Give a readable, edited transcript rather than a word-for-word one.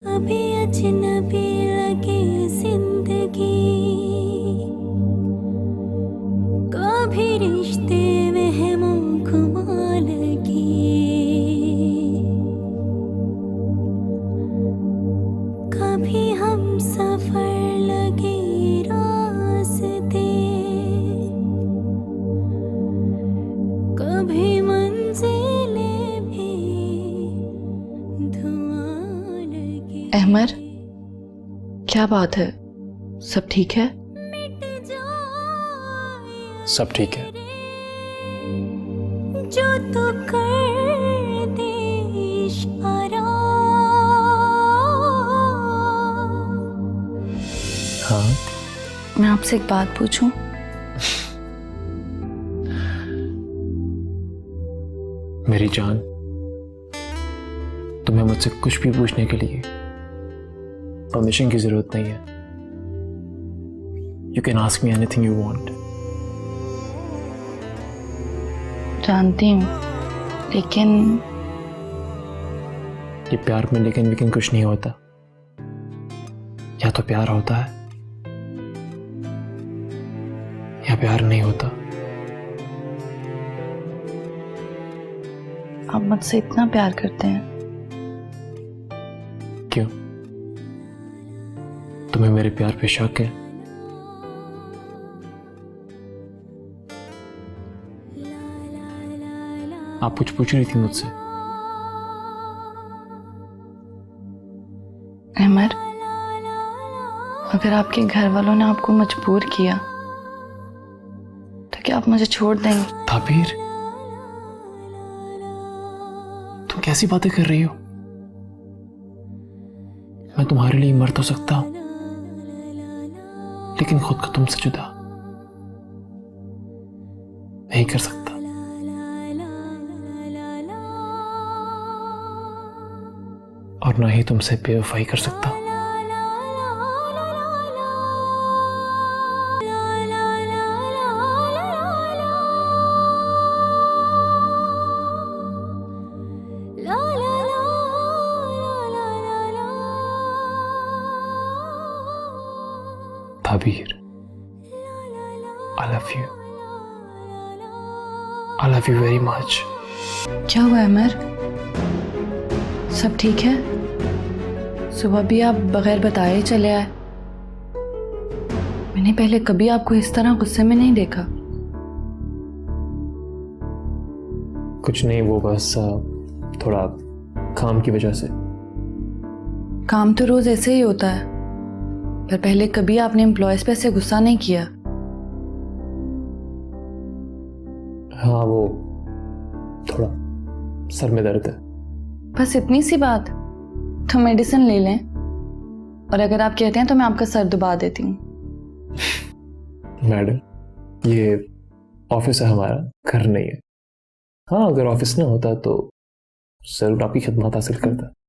अभी अजनबी लगे जिंदगी, कभी रिश्ते वहमों घुमा लगी, कभी हम सफर लगे रास्ते, कभी मंजिलें भी धुआं लगी। अहमर, क्या बात है? सब ठीक है? सब ठीक है। जो तो कर दे इशारा, हाँ, मैं आपसे एक बात पूछूं? मेरी जान, तुम्हें मुझसे कुछ भी पूछने के लिए परमिशन की जरूरत नहीं है। You can ask me anything you want. जानती हूँ, लेकिन ये प्यार में लेकिन विकिन कुछ नहीं होता। या तो प्यार होता है या प्यार नहीं होता। आप मुझसे इतना प्यार करते हैं? क्यों? तुम्हें मेरे प्यार पे शक है? आप कुछ पूछ रही थी मुझसे? अहमर, अगर आपके घर वालों ने आपको मजबूर किया तो क्या आप मुझे छोड़ देंगे? ताबीर, तुम कैसी बातें कर रही हो? मैं तुम्हारे लिए मर तो सकता हूं, लेकिन खुद को तुमसे जुदा नहीं कर सकता। और ना ही तुमसे बेवफाई कर सकता। ताबीर, I love you. I love you very much. क्या हुआ अहमर? सब ठीक है? सुबह भी आप बगैर बताए ही चले आए। मैंने पहले कभी आपको इस तरह गुस्से में नहीं देखा। कुछ नहीं, वो बस थोड़ा काम की वजह से। काम तो रोज ऐसे ही होता है, पर पहले कभी आपने एम्प्लॉयज पे ऐसे गुस्सा नहीं किया। हाँ, वो थोड़ा सर में दर्द है। बस इतनी सी बात? तो मेडिसिन ले लें, और अगर आप कहते हैं तो मैं आपका सर दबा देती हूँ। मैडम, ये ऑफिस है हमारा, घर नहीं है। हाँ, अगर ऑफिस ना होता तो जरूर आपकी खिदमत हासिल करता।